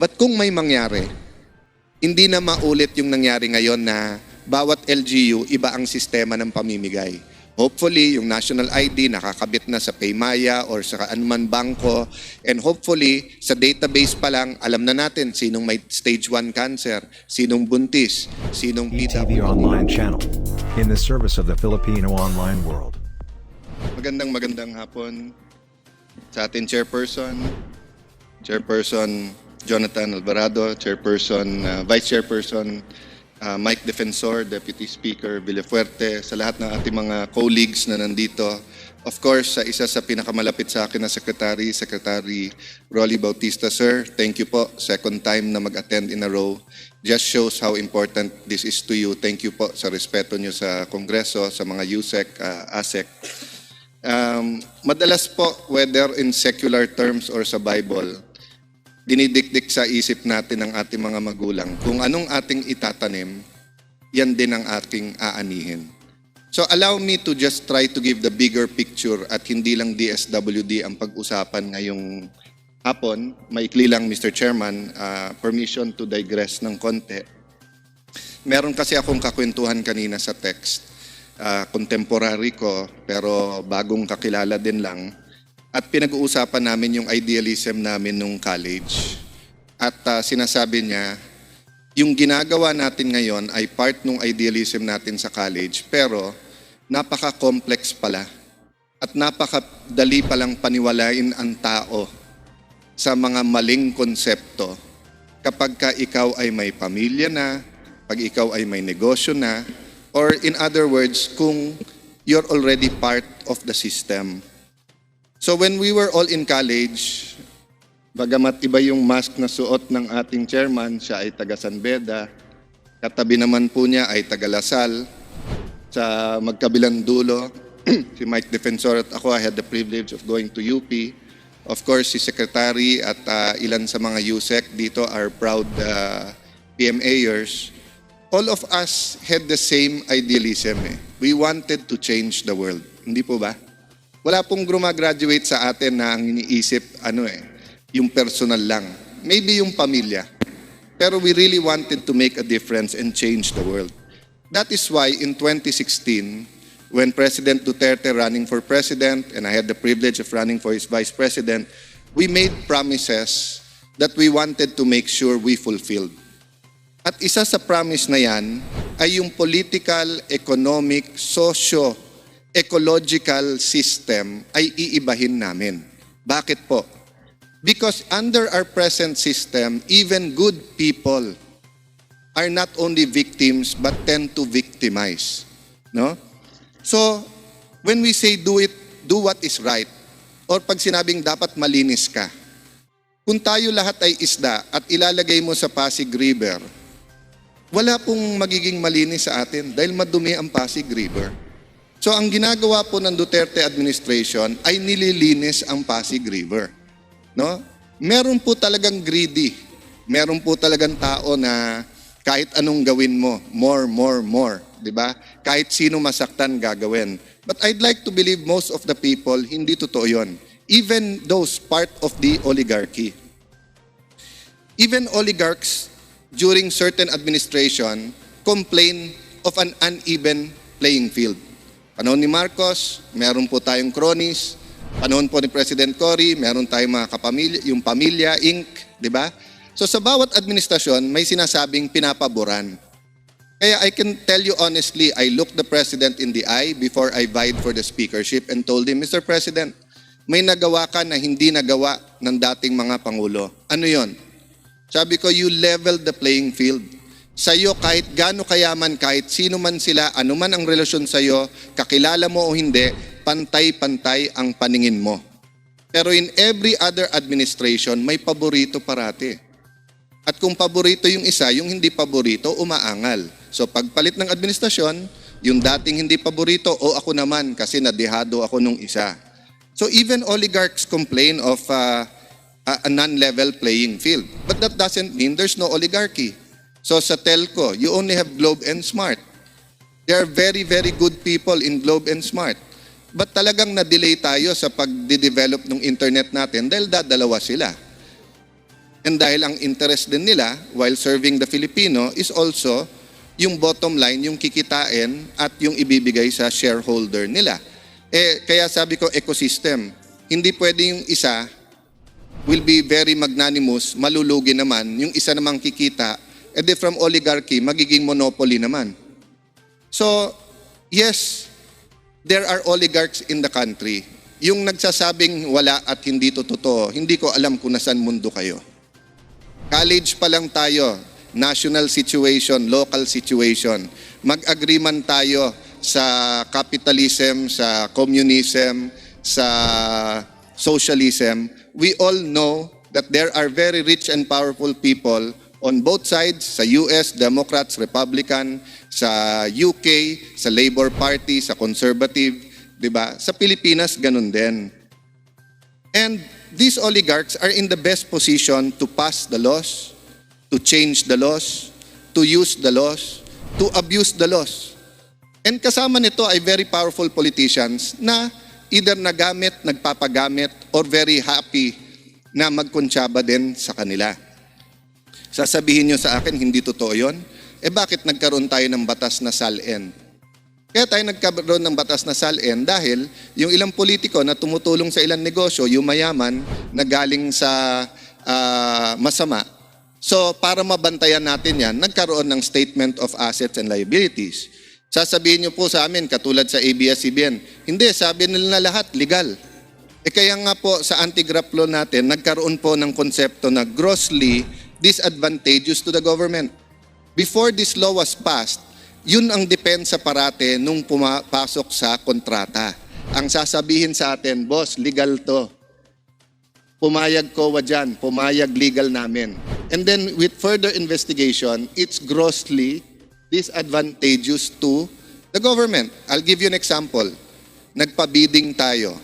But kung may mangyari, hindi na maulit yung nangyari ngayon na bawat LGU, iba ang sistema ng pamimigay. Hopefully, yung national ID nakakabit na sa Paymaya or sa anuman bangko. And hopefully, sa database pa lang, alam na natin sinong may stage 1 cancer, sinong buntis, sinong ETV online channel. In the service of the Filipino online world. Magandang hapon sa ating Chairperson Jonathan Alvarado, Vice Chairperson Mike Defensor, Deputy Speaker Villafuerte, sa lahat ng ating mga colleagues na nandito. Of course, sa isa sa pinakamalapit sa akin na Secretary Rolly Bautista, Sir, thank you po. Second time na mag-attend in a row. Just shows how important this is to you. Thank you po sa respeto nyo sa Kongreso, sa mga USEC, ASEC. Madalas po, whether in secular terms or sa Bible, dinidikdik sa isip natin ng ating mga magulang. Kung anong ating itatanim, yan din ang ating aanihin. So allow me to just try to give the bigger picture at hindi lang DSWD ang pag-usapan ngayong hapon. Maikli lang, Mr. Chairman, permission to digress ng konti. Meron kasi akong kakwentuhan kanina sa text. Contemporary ko, pero bagong kakilala din lang. At pinag-uusapan namin yung idealism namin nung college. At sinasabi niya, yung ginagawa natin ngayon ay part ng idealism natin sa college, pero napaka-complex pala at napakadali palang paniwalain ang tao sa mga maling konsepto kapag ka ikaw ay may pamilya na, pag ikaw ay may negosyo na, or in other words, kung you're already part of the system. So when we were all in college, bagamat iba yung mask na suot ng ating chairman, siya ay taga San Beda, katabi naman po niya ay taga Lasal, sa magkabilang dulo, si Mike Defensor at ako, I had the privilege of going to UP. Of course, si Secretary at ilan sa mga USEC dito are proud PMAers. All of us had the same idealism. We wanted to change the world. Hindi po ba? Wala pong graduate sa atin na ang iniisip, yung personal lang. Maybe yung pamilya. Pero we really wanted to make a difference and change the world. That is why in 2016, when President Duterte running for president, and I had the privilege of running for his vice president, we made promises that we wanted to make sure we fulfilled. At isa sa promise na yan ay yung political, economic, ecological system ay iibahin namin. Bakit po? Because under our present system, even good people are not only victims but tend to victimize. No? So, when we say do what is right, or pag sinabing dapat malinis ka, kung tayo lahat ay isda at ilalagay mo sa Pasig River, wala pong magiging malinis sa atin dahil madumi ang Pasig River. So ang ginagawa po ng Duterte administration ay nililinis ang Pasig River. No? Meron po talagang greedy. Meron po talagang tao na kahit anong gawin mo, more, 'di ba? Kahit sino masaktan gagawin. But I'd like to believe most of the people hindi totoo 'yon. Even those part of the oligarchy. Even oligarchs during certain administration complain of an uneven playing field. Panahon ni Marcos, meron po tayong cronies. Panahon po ni President Cory, meron tayong mga kapamilya, yung Pamilya, Inc., di ba? So sa bawat administrasyon, may sinasabing pinapaboran. Kaya I can tell you honestly, I looked the President in the eye before I vied for the speakership and told him, Mr. President, may nagawa ka na hindi nagawa ng dating mga Pangulo. Ano yon? Sabi ko, you leveled the playing field. Sa'yo, kahit gaano kayaman, kahit sino man sila, anuman ang relasyon sa'yo, kakilala mo o hindi, pantay-pantay ang paningin mo. Pero in every other administration, may paborito parati. At kung paborito yung isa, yung hindi paborito, umaangal. So pagpalit ng administrasyon, yung dating hindi paborito, o ako naman kasi nadihado ako nung isa. So even oligarchs complain of a non-level playing field. But that doesn't mean there's no oligarchy. So sa telco, you only have Globe and Smart. There are very, very good people in Globe and Smart. But talagang na-delay tayo sa pag-develop ng internet natin dahil dadalawa sila. And dahil ang interest din nila while serving the Filipino is also yung bottom line, yung kikitain at yung ibibigay sa shareholder nila. Kaya sabi ko ecosystem. Hindi pwede yung isa will be very magnanimous, malulugi naman, yung isa namang kikita, from oligarchy, magiging monopoly naman. So, yes, there are oligarchs in the country. Yung nagsasabing wala at hindi to totoo, hindi ko alam kung nasan mundo kayo. College pa lang tayo, national situation, local situation. Mag-agreement tayo sa capitalism, sa communism, sa socialism. We all know that there are very rich and powerful people on both sides, sa US, Democrats, Republican, sa UK, sa Labor Party, sa Conservative, di ba? Sa Pilipinas, ganun din. And these oligarchs are in the best position to pass the laws, to change the laws, to use the laws, to abuse the laws. And kasama nito ay very powerful politicians na either nagamit, nagpapagamit, or very happy na magkonsyaba din sa kanila. Sasabihin nyo sa akin, hindi totoo yun? Bakit nagkaroon tayo ng batas na SAAN? Kaya tayo nagkaroon ng batas na SAAN dahil yung ilang politiko na tumutulong sa ilang negosyo, yung mayaman na galing sa masama. So para mabantayan natin yan, nagkaroon ng Statement of Assets and Liabilities. Sasabihin nyo po sa amin, katulad sa ABS-CBN, hindi, sabi nila na lahat, legal. Kaya nga po sa anti-graft law natin, nagkaroon po ng konsepto na grossly disadvantageous to the government. Before this law was passed, yun ang depensa parate nung pumapasok sa kontrata. Ang sasabihin sa atin, boss, legal to. Pumayag COA dyan, pumayag legal namin. And then with further investigation, it's grossly disadvantageous to the government. I'll give you an example. Nagpa-bidding tayo.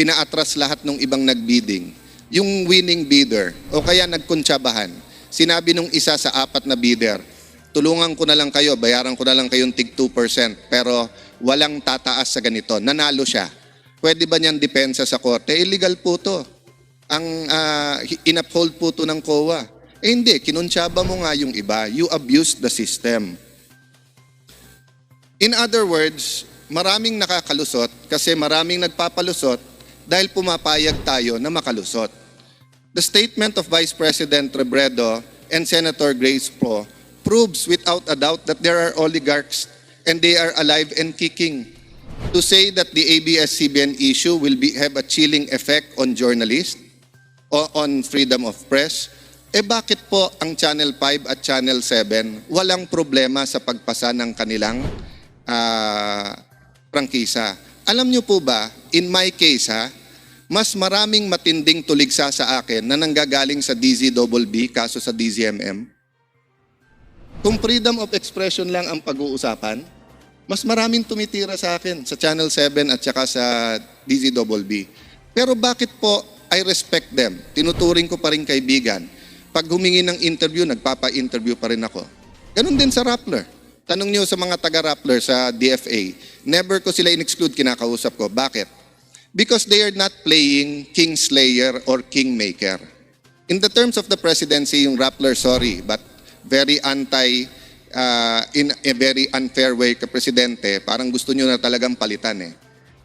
Pinaatras lahat ng ibang nagbidding. Yung winning bidder, o kaya nagkuntsabahan, sinabi nung isa sa 4 na bidder, tulungan ko na lang kayo, bayaran ko na lang kayong tig 2%, pero walang tataas sa ganito. Nanalo siya. Pwede ba niyang depensa sa korte? Illegal po to. Ang in-uphold po to ng COA. Hindi, kinunsyaba mo nga yung iba. You abuse the system. In other words, maraming nakakalusot kasi maraming nagpapalusot dahil pumapayag tayo na makalusot. The statement of Vice President Robredo and Senator Grace Poe proves without a doubt that there are oligarchs and they are alive and kicking. To say that the ABS-CBN issue will have a chilling effect on journalists o on freedom of press, bakit po ang Channel 5 at Channel 7 walang problema sa pagpasa ng kanilang prangkisa? Alam niyo po ba, in my case mas maraming matinding tuligsa sa akin na nanggagaling sa DZBB kaso sa DZMM. Kung freedom of expression lang ang pag-uusapan, mas maraming tumitira sa akin sa Channel 7 at saka sa DZBB. Pero bakit po I respect them? Tinuturing ko pa rin kaibigan. Pag humingi ng interview, nagpapa-interview pa rin ako. Ganun din sa Rappler. Tanong niyo sa mga taga-Rappler sa DFA, never ko sila in-exclude, kinakausap ko. Bakit? Because they are not playing Kingslayer or Kingmaker. In the terms of the presidency, yung Rappler, sorry, but very in a very unfair way ka presidente, parang gusto nyo na talagang palitan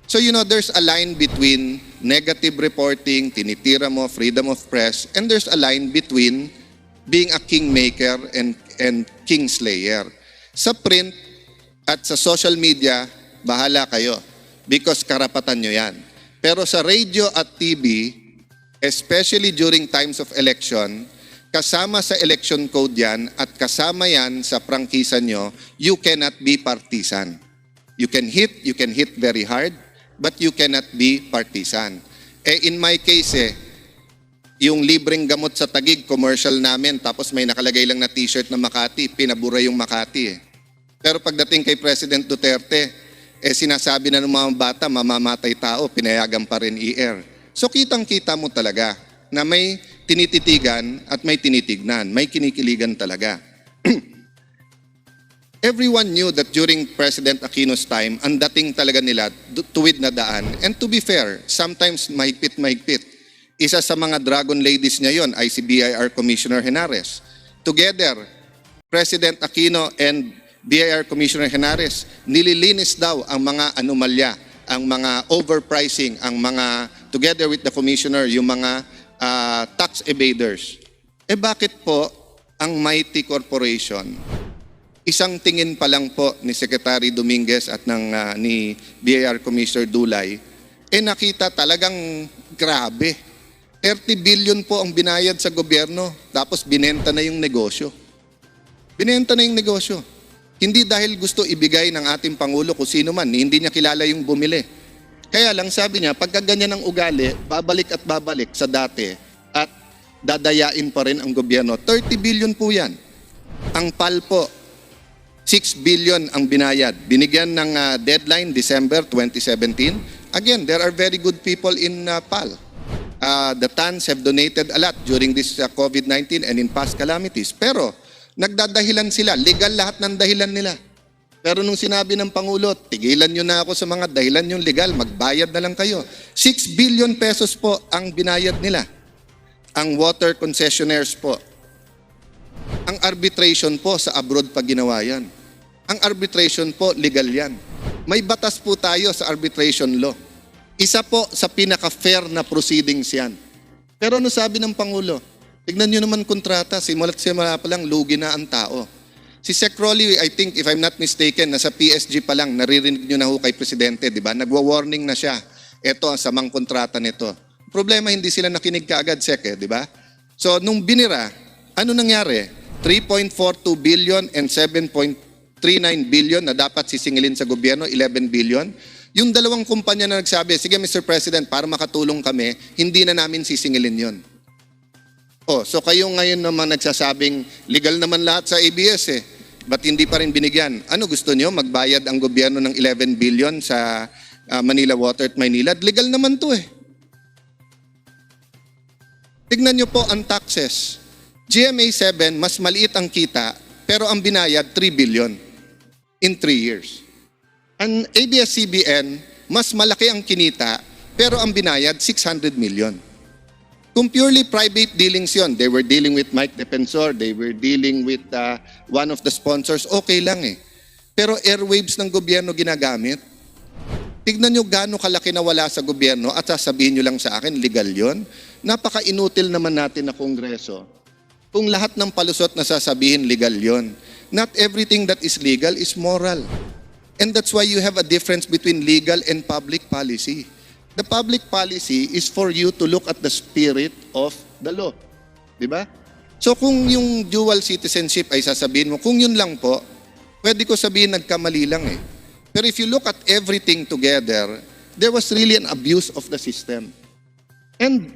So there's a line between negative reporting, tinitira mo, freedom of press, and there's a line between being a kingmaker and kingslayer. Sa print at sa social media, bahala kayo because karapatan nyo yan. Pero sa radio at TV, especially during times of election, kasama sa election code yan at kasama yan sa prangkisa nyo, you cannot be partisan. You can hit very hard, but you cannot be partisan. In my case, yung libreng gamot sa Taguig, commercial namin, tapos may nakalagay lang na t-shirt na Makati, pinabura yung Makati Pero pagdating kay President Duterte, sinasabi na ng mga bata, mamamatay tao, pinayagan pa rin i-air. So kitang-kita mo talaga na may tinititigan at may tinitignan, may kinikiligan talaga. Everyone knew that during President Aquino's time, ang dating talaga nila tuwid na daan. And to be fair, sometimes mahigpit. Isa sa mga dragon ladies niya yon ay si BIR Commissioner Henares. Together, President Aquino and BIR Commissioner Henares, nililinis daw ang mga anomalya, ang mga overpricing, ang mga, together with the Commissioner, yung mga tax evaders. Bakit po ang mighty corporation, isang tingin pa lang po ni Secretary Dominguez at ni BIR Commissioner Dulay, nakita talagang grabe. 30 billion po ang binayad sa gobyerno, tapos binenta na yung negosyo. Binenta na yung negosyo. Hindi dahil gusto ibigay ng ating Pangulo kung sino man, hindi niya kilala yung bumili. Kaya lang sabi niya, pagka ganyan ang ugali, babalik at babalik sa dati at dadayain pa rin ang gobyerno. 30 billion po yan. Ang PAL po, 6 billion ang binayad. Binigyan ng deadline, December 2017. Again, there are very good people in PAL. The TANs have donated a lot during this COVID-19 and in past calamities. Pero, nagdadahilan sila. Legal lahat ng dahilan nila. Pero nung sinabi ng Pangulo, tigilan nyo na ako sa mga dahilan yung legal, magbayad na lang kayo. 6 billion pesos po ang binayad nila. Ang water concessionaires po. Ang arbitration po sa abroad pa ginawa yan. Ang arbitration po, legal yan. May batas po tayo sa arbitration law. Isa po sa pinaka-fair na proceedings yan. Pero ano sabi ng Pangulo? Tignan nyo naman kontrata, simula't simula pa lang, lugi na ang tao. Si Sec Rolly, I think, if I'm not mistaken, nasa PSG pa lang, naririnig nyo na ho kay Presidente, di ba? Nagwa-warning na siya. Ito ang samang kontrata nito. Problema, hindi sila nakinig kaagad, Sec, di ba? So, nung binira, ano nangyari? 3.42 billion and 7.39 billion na dapat sisingilin sa gobyerno, 11 billion. Yung dalawang kumpanya na nagsabi, sige Mr. President, para makatulong kami, hindi na namin sisingilin yon. So kayo ngayon naman nagsasabing legal naman lahat sa ABS ba't hindi pa rin binigyan? Ano gusto nyo? Magbayad ang gobyerno ng 11 billion sa Manila Water at Maynila? Legal naman to Tignan nyo po ang taxes. GMA 7, mas maliit ang kita, pero ang binayad 3 billion in 3 years. Ang ABS-CBN, mas malaki ang kinita, pero ang binayad 600 million. Kung purely private dealings yon, they were dealing with Mike Defensor, they were dealing with one of the sponsors, okay lang Pero airwaves ng gobyerno ginagamit. Tignan nyo gaano kalaki na wala sa gobyerno at sasabihin nyo lang sa akin, legal yon. Napaka-inutil naman natin na Kongreso. Kung lahat ng palusot na sasabihin, legal yon. Not everything that is legal is moral. And that's why you have a difference between legal and public policy. The public policy is for you to look at the spirit of the law. Diba? So kung yung dual citizenship ay sasabihin mo, kung yun lang po, pwede ko sabihin nagkamali lang Pero if you look at everything together, there was really an abuse of the system. And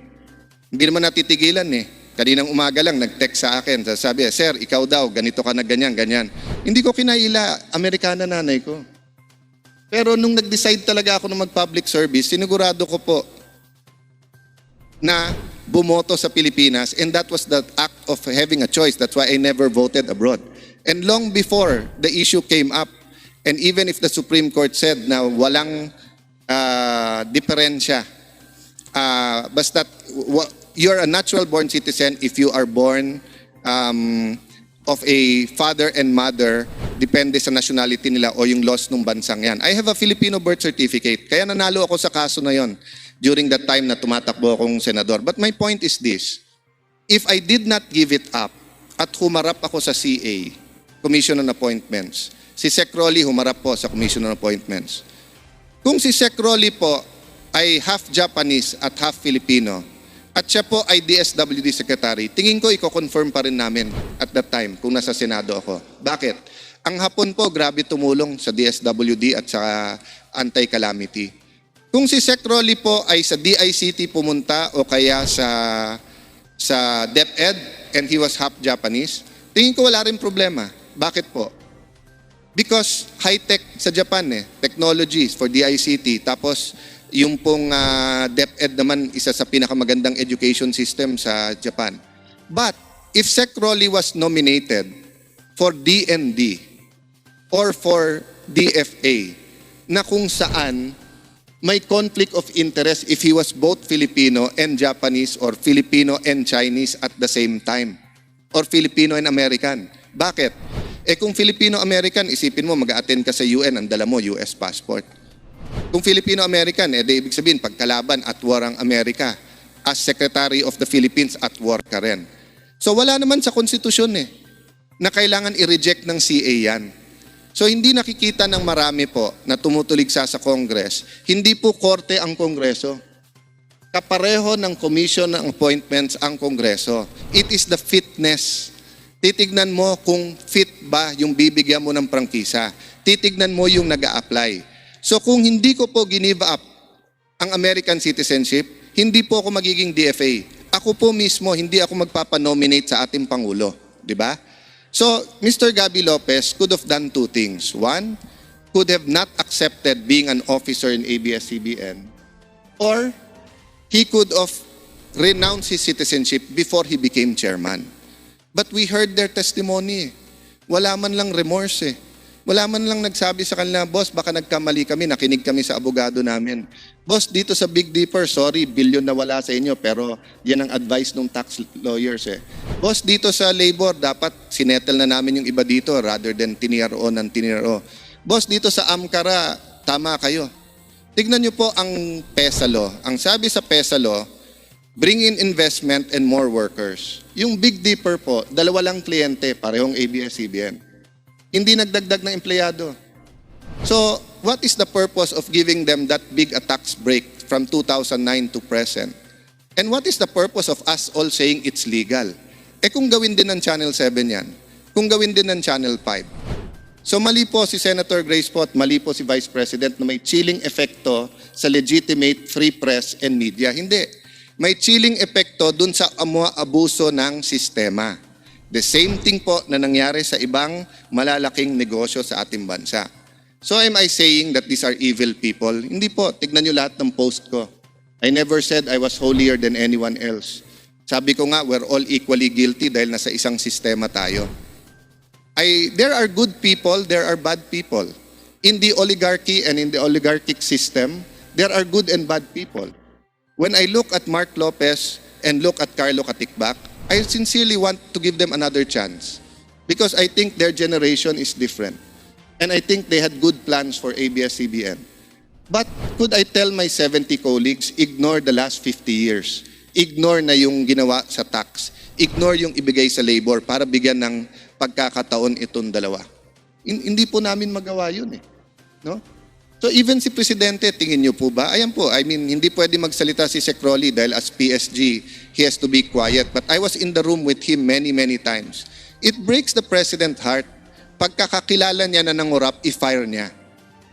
hindi naman natitigilan Kaninang umaga lang, nag-text sa akin. Sabi, sir, ikaw daw, ganito ka na ganyan, ganyan. Hindi ko kinaila, Amerikana nanay ko. Pero nung nag-decide talaga ako na mag-public service, sinigurado ko po na bumoto sa Pilipinas, and that was the act of having a choice. That's why I never voted abroad. And long before the issue came up, and even if the Supreme Court said na walang diferensya, basta you're a natural-born citizen if you are born of a father and mother, depende sa nationality nila o yung laws ng bansang yan. I have a Filipino birth certificate, kaya nanalo ako sa kaso na yon during that time na tumatakbo akong senador. But my point is this, if I did not give it up at humarap ako sa CA, Commission on Appointments, si Sec Rolly humarap po sa Commission on Appointments. Kung si Sec Rolly po ay half Japanese at half Filipino, at siya po ay DSWD Secretary, tingin ko i-confirm pa rin namin at that time kung nasa Senado ako. Bakit? Ang Hapon po, grabe tumulong sa DSWD at sa anti-calamity. Kung si Sec Rolly po ay sa DICT pumunta o kaya sa DepEd and he was half Japanese, tingin ko wala rin problema. Bakit po? Because high-tech sa Japan technologies for DICT, tapos yung pong DepEd naman isa sa pinakamagandang education system sa Japan. But if Sec Rolly was nominated for DND or for DFA na kung saan may conflict of interest if he was both Filipino and Japanese or Filipino and Chinese at the same time. Or Filipino and American. Bakit? Kung Filipino-American, isipin mo, mag-a-attend ka sa UN, ang dala mo, US passport. Kung Filipino-American, ibig sabihin, pagkalaban at war ang Amerika. As Secretary of the Philippines, at war ka rin. So wala naman sa konstitusyon na kailangan i-reject ng CA yan. So hindi nakikita ng marami po na tumutuligsa sa Congress, hindi po korte ang Kongreso. Kapareho ng commission ng appointments ang Kongreso. It is the fitness. Titignan mo kung fit ba yung bibigyan mo ng prangkisa. Titignan mo yung nag-a-apply. So kung hindi ko po ginive up ang American citizenship, hindi po ako magiging DFA. Ako po mismo, hindi ako magpapanominate sa ating Pangulo. Di ba? So, Mr. Gabby Lopez could have done two things. One, could have not accepted being an officer in ABS-CBN, or he could have renounced his citizenship before he became chairman. But we heard their testimony. Wala man lang remorse. Wala man lang nagsabi sa kanila, boss, baka nagkamali kami, nakinig kami sa abogado namin. Boss, dito sa Big Dipper, sorry, bilyon na wala sa inyo, pero yan ang advice ng tax lawyers Boss, dito sa labor, dapat sinettle na namin yung iba dito rather than tiniro ng tiniro. Boss, dito sa Amkara, tama kayo. Tignan nyo po ang PESA law. Ang sabi sa PESA law, bring in investment and more workers. Yung Big Dipper po, dalawa lang kliyente, parehong ABS-CBN. Hindi nagdagdag ng empleyado. So, what is the purpose of giving them that big a tax break from 2009 to present? And what is the purpose of us all saying it's legal? Kung gawin din ng Channel 7 yan, kung gawin din ng Channel 5. So, mali po si Senator Grace Pot, mali po si Vice President na may chilling epekto sa legitimate free press and media. Hindi. May chilling epekto dun sa abuso ng sistema. The same thing po na nangyari sa ibang malalaking negosyo sa ating bansa. So am I saying that these are evil people? Hindi po. Tignan nyo lahat ng post ko. I never said I was holier than anyone else. Sabi ko nga, we're all equally guilty dahil nasa isang sistema tayo. There are good people, there are bad people. In the oligarchy and in the oligarchic system, there are good and bad people. When I look at Mark Lopez and look at Carlo Katikbak, I sincerely want to give them another chance because I think their generation is different. And I think they had good plans for ABS-CBN. But could I tell my 70 colleagues, ignore the last 50 years. Ignore na yung ginawa sa tax. Ignore yung ibigay sa labor para bigyan ng pagkakataon itong dalawa. Hindi po namin magawa yun No? So even si Presidente, tingin niyo po ba? Ayan po, I mean, hindi pwede magsalita si Sec Rolly dahil as PSG, he has to be quiet. But I was in the room with him many, many times. It breaks the President's heart. Pagkakakilala niya na nangurap, i-fire niya.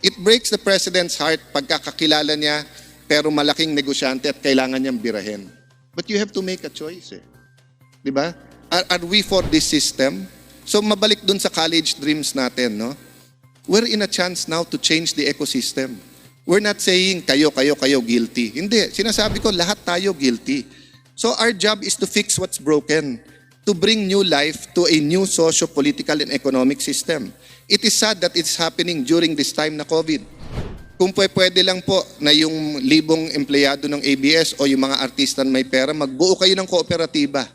It breaks the President's heart pagkakakilala niya pero malaking negosyante at kailangan niyang birahin. But you have to make a choice Di ba? Are we for this system? So mabalik dun sa college dreams natin, no? We're in a chance now to change the ecosystem. We're not saying kayo guilty. Hindi. Sinasabi ko lahat tayo guilty. So our job is to fix what's broken, to bring new life to a new socio-political and economic system. It is sad that it's happening during this time na COVID. Kung pwede lang po na yung libong empleyado ng ABS o yung mga artista na may pera, magbuo kayo ng kooperatiba.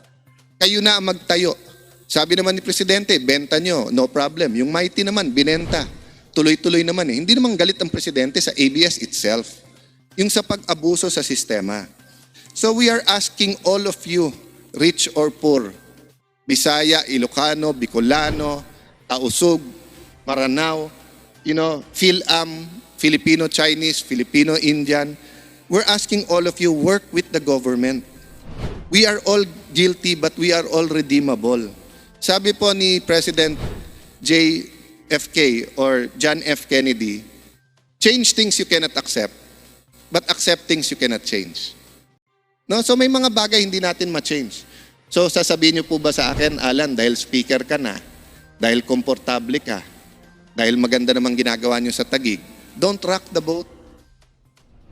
Kayo na ang magtayo. Sabi naman ni Presidente, benta nyo, no problem. Yung mighty naman, binenta. Tuloy-tuloy naman Hindi naman galit ang Presidente sa ABS itself. Yung sa pag-abuso sa sistema. So we are asking all of you, rich or poor, Bisaya, Ilocano, Bicolano, Tausug, Maranao, Phil-Am, Filipino-Chinese, Filipino-Indian, we're asking all of you, work with the government. We are all guilty but we are all redeemable. Sabi po ni President JFK or John F. Kennedy, change things you cannot accept, but accept things you cannot change. No? So may mga bagay hindi natin ma-change. So sasabihin niyo po ba sa akin, Alan, dahil speaker ka na, dahil komportable ka, dahil maganda namang ginagawa niyo sa Taguig, don't rock the boat.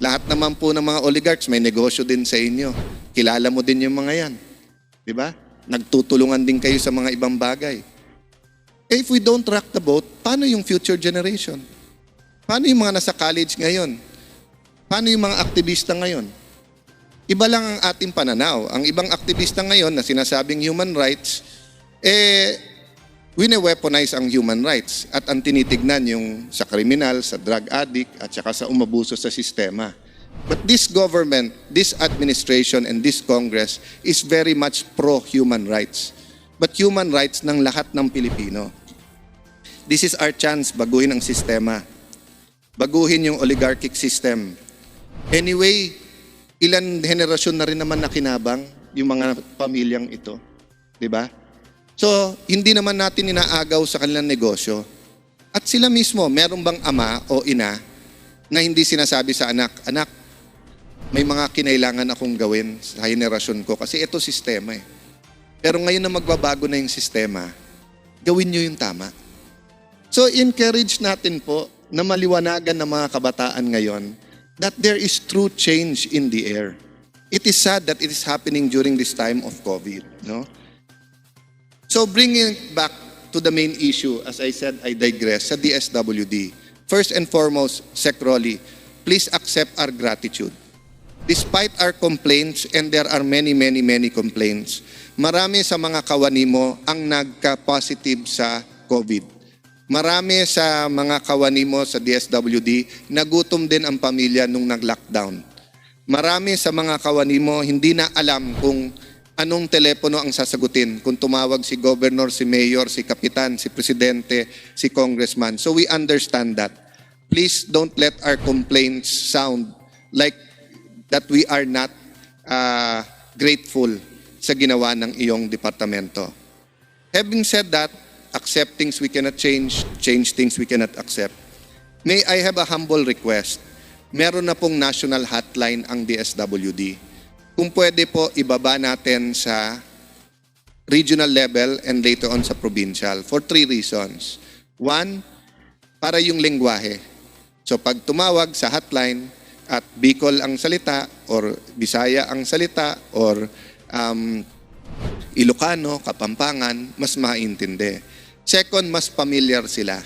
Lahat naman po ng mga oligarchs may negosyo din sa inyo. Kilala mo din yung mga yan. Di ba? Nagtutulungan din kayo sa mga ibang bagay. If we don't rock the boat, paano yung future generation? Paano yung mga nasa college ngayon? Paano yung mga aktivista ngayon? Iba lang ang ating pananaw. Ang ibang aktivista ngayon na sinasabing human rights, wine-weaponize ang human rights at ang tinitignan yung sa kriminal, sa drug addict at saka sa umabuso sa sistema. But this government, this administration, and this Congress is very much pro-human rights. But human rights ng lahat ng Pilipino. This is our chance baguhin ang sistema. Baguhin yung oligarchic system. Anyway, ilan henerasyon na rin naman nakinabang yung mga pamilyang ito. Diba? So, hindi naman natin inaagaw sa kanilang negosyo. At sila mismo, meron bang ama o ina na hindi sinasabi sa anak, anak, may mga kinailangan akong gawin sa henerasyon ko kasi ito sistema eh. Pero ngayon na magbabago na yung sistema, gawin nyo yung tama. So, encourage natin po na maliwanagan ng mga kabataan ngayon that there is true change in the air. It is sad that it is happening during this time of COVID. No? So, bringing it back to the main issue, as I said, I digress, sa DSWD. First and foremost, Sec. Rolly, please accept our gratitude. Despite our complaints, and there are many complaints, marami sa mga kawani mo ang nagka-positive sa COVID. Marami sa mga kawani mo sa DSWD, nagutom din ang pamilya nung nag-lockdown. Marami sa mga kawani mo, hindi na alam kung anong telepono ang sasagutin. Kung tumawag si governor, si mayor, si kapitan, si presidente, si congressman. So we understand that. Please don't let our complaints sound like that we are not grateful sa ginawa ng iyong departamento. Having said that, accept things we cannot change things we cannot accept. May I have a humble request? Meron na pong national hotline ang DSWD. Kung pwede po, ibaba natin sa regional level and later on sa provincial for 3 reasons. 1, para yung lengguwahe. So pag tumawag sa hotline, at Bicol ang salita or Bisaya ang salita or Ilocano, Kapampangan, mas maintindi. Second, mas familiar sila.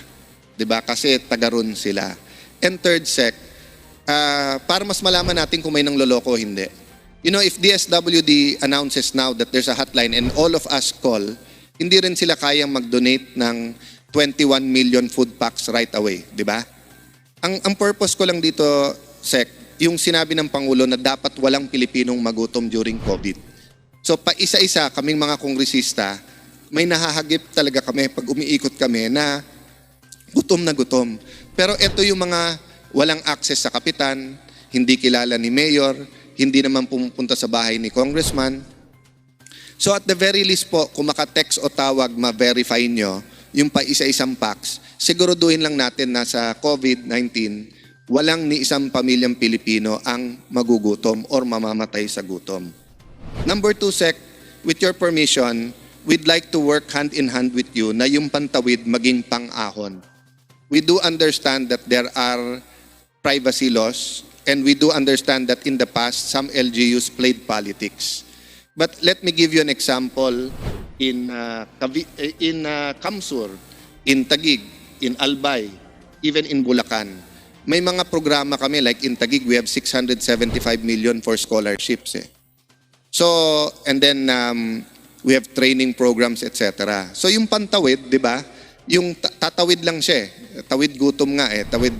'Di ba? Kasi taga-ron sila. And third, Sec, para mas malaman natin kung may nangloloko o hindi. You know, if DSWD announces now that there's a hotline and all of us call, hindi rin sila kayang mag-donate ng 21 million food packs right away. 'Di ba? Ang purpose ko lang dito, Sec, yung sinabi ng Pangulo na dapat walang Pilipinong magutom during COVID. So pa isa-isa kaming mga kongresista, may nahahagip talaga kami pag umiikot kami na gutom na gutom. Pero ito yung mga walang access sa kapitan, hindi kilala ni mayor, hindi naman pumunta sa bahay ni congressman. So at the very least po, kung maka-text o tawag, ma-verify nyo yung pa isa-isang packs, siguraduhin lang natin na sa COVID-19, walang ni isang pamilyang Pilipino ang magugutom or mamamatay sa gutom. Number 2, Sec, with your permission, we'd like to work hand in hand with you na yung pantawid maging pang-ahon. We do understand that there are privacy laws and we do understand that in the past, some LGUs played politics. But let me give you an example in Kamsur, in Taguig, in Albay, even in Bulacan. May mga programa kami like in Taguig, we have 675 million for scholarships. So, and then we have training programs, etc. So yung pantawid, di ba? Yung tatawid lang siya tawid gutom nga tawid.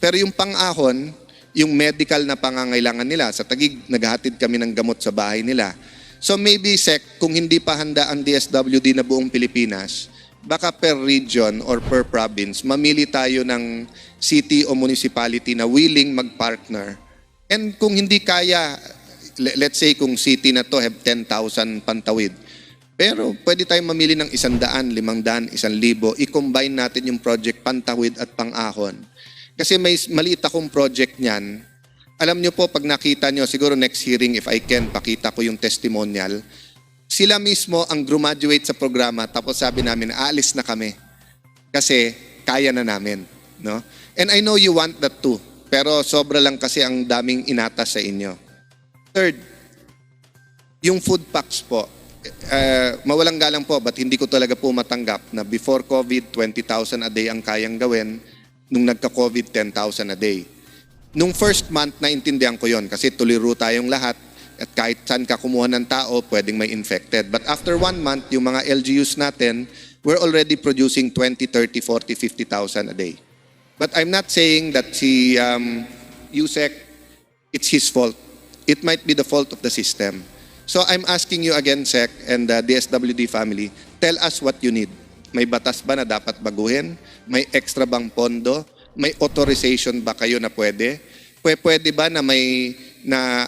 Pero yung pang-ahon, yung medical na pangangailangan nila. Sa Taguig, naghahatid kami ng gamot sa bahay nila. So maybe, Sec, kung hindi pa handa ang DSWD na buong Pilipinas, baka per region or per province, mamili tayo ng city o municipality na willing mag-partner. And kung hindi kaya, let's say kung city na to have 10,000 pantawid, pero pwede tayong mamili ng 100, 500, 1,000, i-combine natin yung project pantawid at pang-ahon. Kasi may maliit akong project niyan. Alam nyo po, pag nakita nyo, siguro next hearing, if I can, pakita ko yung testimonial. Sila mismo ang graduate sa programa, tapos sabi namin, aalis na kami. Kasi kaya na namin. No? And I know you want that too. Pero sobra lang kasi ang daming inatas sa inyo. Third, yung food packs po. Mawalang galang po, but hindi ko talaga po matanggap na before COVID, 20,000 a day ang kayang gawin. Nung nagka-COVID, 10,000 a day. Nung first month, naintindihan ko yon kasi tuliro tayong lahat at kahit saan ka kumuha ng tao, pwedeng may infected. But after 1 month, yung mga LGUs natin, we're already producing 20, 30, 40, 50,000 a day. But I'm not saying that si Yusek, it's his fault. It might be the fault of the system. So I'm asking you again, Sec, and the DSWD family, tell us what you need. May batas ba na dapat baguhin? May extra bang pondo? May authorization ba kayo na pwede? Pwede ba na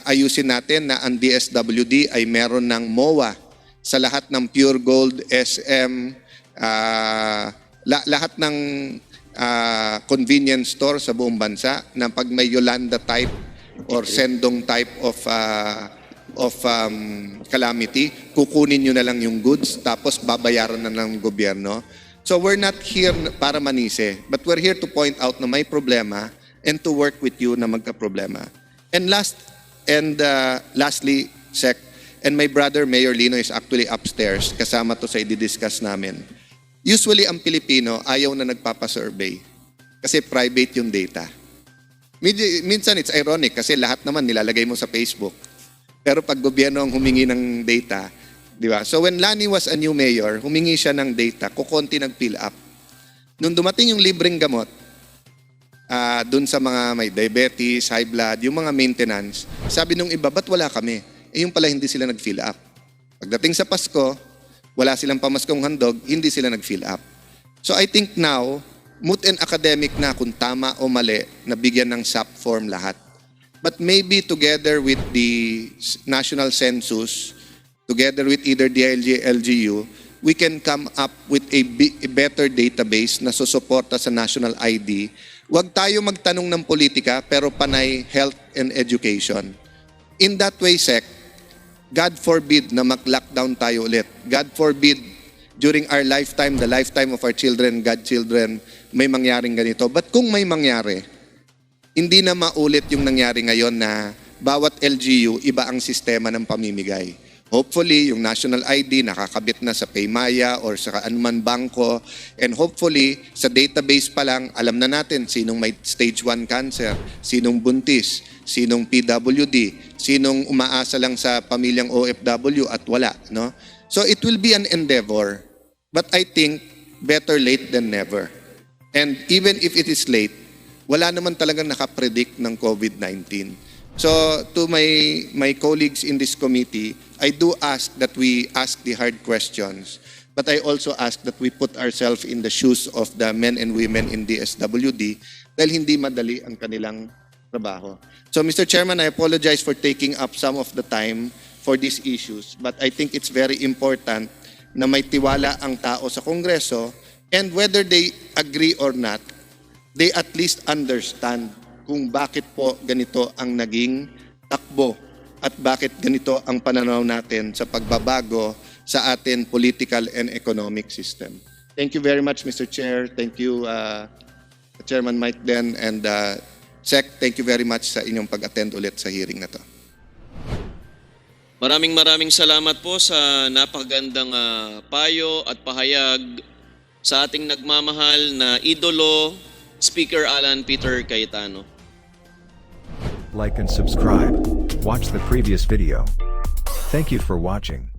ayusin natin na ang DSWD ay meron ng MOA sa lahat ng Pure Gold, SM, lahat ng convenience store sa buong bansa na pag may Yolanda type or Sendong type of calamity, kukunin nyo na lang yung goods tapos babayaran na ng gobyerno. So we're not here para manise, but we're here to point out na may problema and to work with you na magka-problema. And lastly, Sec, and my brother Mayor Lino is actually upstairs, kasama to sa i-discuss namin. Usually ang Pilipino ayaw na nagpapasurvey kasi private yung data. Minsan it's ironic kasi lahat naman nilalagay mo sa Facebook. Pero pag gobyerno ang humingi ng data, di ba? So when Lani was a new mayor, humingi siya ng data, kukonti nag-fill up. Nung dumating yung libreng gamot, dun sa mga may diabetes, high blood, yung mga maintenance, sabi nung iba, ba't wala kami? Yung pala hindi sila nag-fill up. Pagdating sa Pasko, wala silang pamaskong handog, hindi sila nag-fill up. So I think now, moot and academic na kung tama o mali na bigyan ng SAP form lahat. But maybe together with the national census, together with either DILG, LGU, we can come up with a better database na susuporta sa national ID. Huwag tayo magtanong ng politika pero panay health and education. In that way, Sec, God forbid na mag-lockdown tayo ulit. God forbid during our lifetime, the lifetime of our children, godchildren, may mangyaring ganito. But kung may mangyari, hindi na maulit yung nangyari ngayon na bawat LGU, iba ang sistema ng pamimigay. Hopefully, yung national ID nakakabit na sa Paymaya or sa anuman bangko. And hopefully, sa database pa lang, alam na natin sinong may stage 1 cancer, sinong buntis, sinong PWD, sinong umaasa lang sa pamilyang OFW at wala. No? So it will be an endeavor. But I think better late than never. And even if it is late, wala naman talagang nakapredict ng COVID-19. So to my colleagues in this committee, I do ask that we ask the hard questions, but I also ask that we put ourselves in the shoes of the men and women in DSWD dahil hindi madali ang kanilang trabaho. So Mr. Chairman, I apologize for taking up some of the time for these issues, but I think it's very important na may tiwala ang tao sa Kongreso, and whether they agree or not, they at least understand kung bakit po ganito ang naging takbo at bakit ganito ang pananaw natin sa pagbabago sa atin political and economic system. Thank you very much, Mr. Chair. Thank you, Chairman Mike Den, and Sec, thank you very much sa inyong pag-attend ulit sa hearing na to. Maraming salamat po sa napakagandang payo at pahayag sa ating nagmamahal na idolo, Speaker Alan Peter Cayetano. Like and subscribe. Watch the previous video. Thank you for watching.